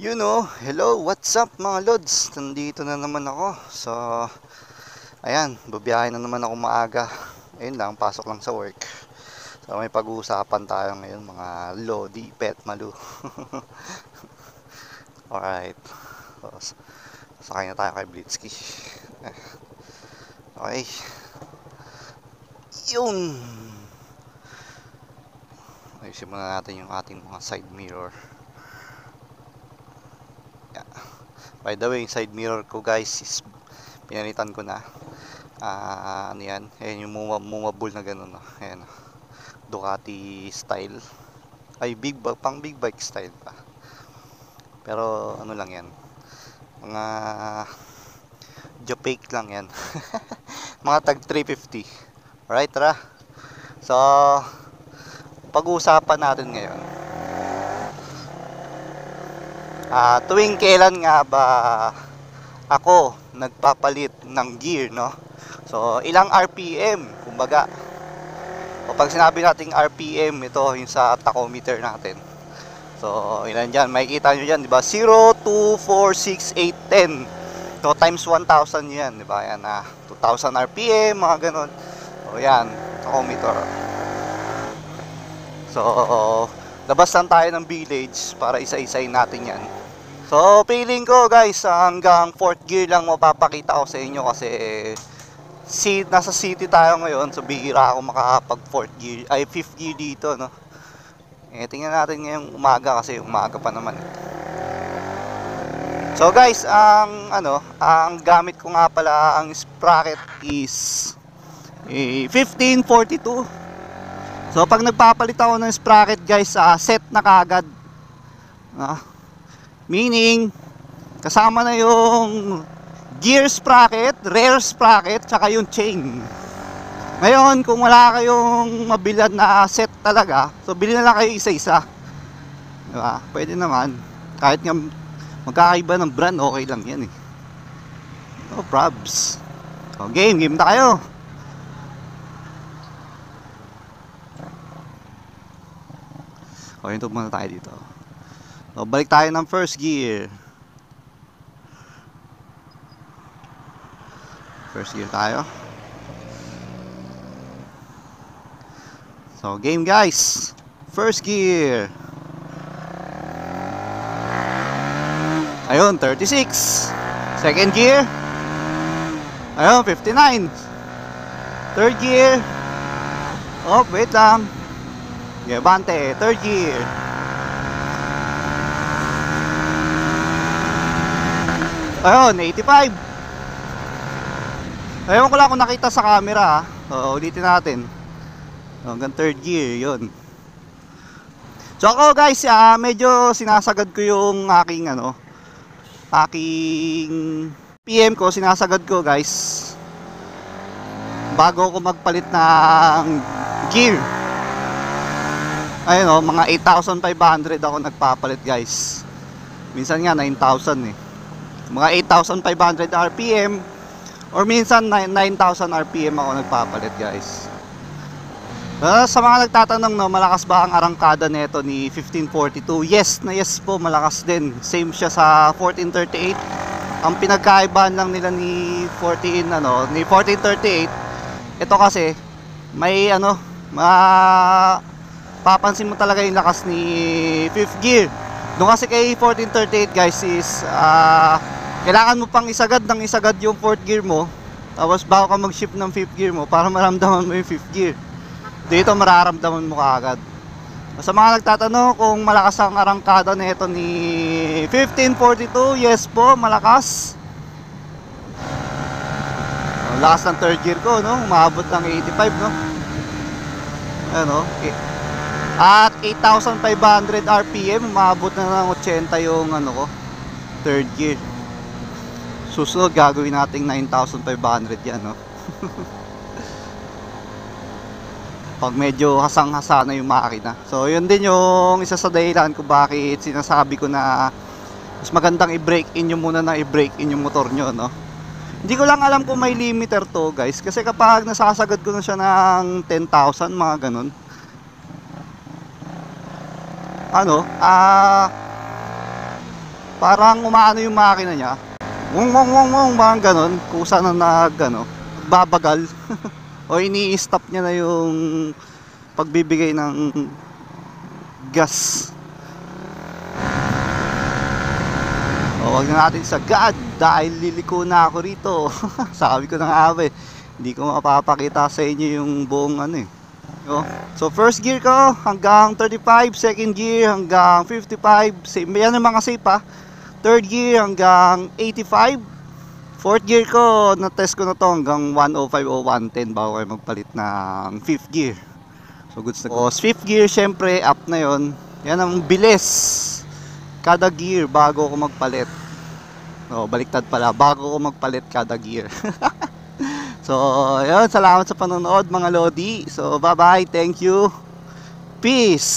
Hello, what's up mga lods? Nandito na naman ako. So, ayan, babiyahe na naman ako maaga. Ayun lang, pasok lang sa work. So, may pag-uusapan tayo ngayon mga lodi, pet, malu. Alright. So, sakay na tayo kay Blitzky. Okay. Yun. Ayusin muna natin yung ating mga side mirror. Yeah. By the way, yung side mirror ko guys is pinalitan ko na. Ano yan? Ayan yung mumabul na ganun. Ayan. Ducati style. Ay, pang big bike style pa. Pero ano lang yan. Mga Jopake lang yan. Mga tag 350. Alright, tara. So, pag-uusapan natin ngayon. Tuwing kailan nga ba ako nagpapalit ng gear, no? So, ilang RPM, kumbaga. O pag sinabi nating RPM, ito yung sa tachometer natin. So, ilan dyan? Makikita nyo dyan, di ba? 0, 2, 4, 6, 8, 10. So, times 1,000 yan, di ba? Yan, 2,000 RPM, mga ganun. So, yan, tachometer. So, labas lang tayo ng village para isa-isayin natin yan. So, feeling ko guys, hanggang 4th gear lang mapapakita ko sa inyo kasi nasa city tayo ngayon, so bihira ako makapag 4th gear, ay 5th gear dito, no? Tingnan natin ngayong umaga kasi umaga pa naman. So guys, ang gamit ko nga pala, ang sprocket is 1542. So pag nagpapalit ako ng sprocket guys, set na kagad. Meaning, kasama na yung gear sprocket, rear sprocket, tsaka yung chain. Ngayon, kung wala kayong mabilad na set talaga, so bili na lang kayo isa-isa. Diba? Pwede naman. Kahit nga magkakaiba ng brand, okay lang yan eh. No probs. So, game na kayo. Okay, ito muna tayo dito. So, balik tayo ng first gear. First gear tayo. So, game guys. First gear. Ayun, 36. Second gear. Ayun, 59. Third gear. Oh, wait lang. Gabante, third gear. Ayun, 85. Ayun ko lang kung nakita sa camera. So, ulitin natin. Hanggang third gear, yun. So ako guys, medyo sinasagad ko yung aking PM ko, sinasagad ko guys bago ako magpalit ng gear. Ayun mga 8,500 ako nagpapalit guys. Minsan nga 9,000 eh. Mga 8,500 RPM or minsan 9,000 RPM ako nagpapalit guys. Sa mga nagtatanong, no, malakas ba ang arangkada nito ni 1542? Yes na yes po, malakas din. Same siya sa 1438. Ang pinagkaibahan lang nila ni 1438, ito kasi may papansin mo talaga yung lakas ni 5th gear. Doon kasi kay 1438 guys is kailangan mo pang isagad yung 4th gear mo, tapos bago ka mag-shift ng 5th gear mo para maramdaman mo yung 5th gear. Dito mararamdaman mo kaagad. Sa mga nagtatanong kung malakas ang arangkada nito ni 1542, yes po, malakas. Lakas ng third gear ko, no? Umabot ng 85, no? Ano? At 8,500 RPM, umabot na ng 80 yung third gear. Susunod gagawin nating 9,500 yan, no? Pag medyo hasang-hasa na yung makina. So yun din yung isa sa dahilan kung bakit sinasabi ko na mas magandang i-break in nyo muna na i-break in yung motor nyo, no? Hindi ko lang alam kung may limiter to guys, kasi kapag nasasagad ko na siya ng 10,000, mga ganun, Parang umaano yung makina niya. Wong wong wong wong, parang ganun. Kusa na babagal. O ini-stop niya na yung pagbibigay ng gas. O wag na natin sagad dahil liliko na ako rito. Sabi ko na nga ba, hindi ko mapapakita sa inyo yung buong ano eh. So first gear ko hanggang 35, second gear hanggang 55, same yan yung mga safe ha. Third gear hanggang 85. Fourth gear ko, na-test ko na to hanggang 105 o 110 bago kayo magpalit ng fifth gear. So goods na goods. Fifth gear syempre up na yon. Yan ang bilis kada gear bago ko magpalit. Baliktad pala, bago ko magpalit kada gear. So, yun, salamat sa panonood mga Lodi. So, bye-bye, thank you. Peace!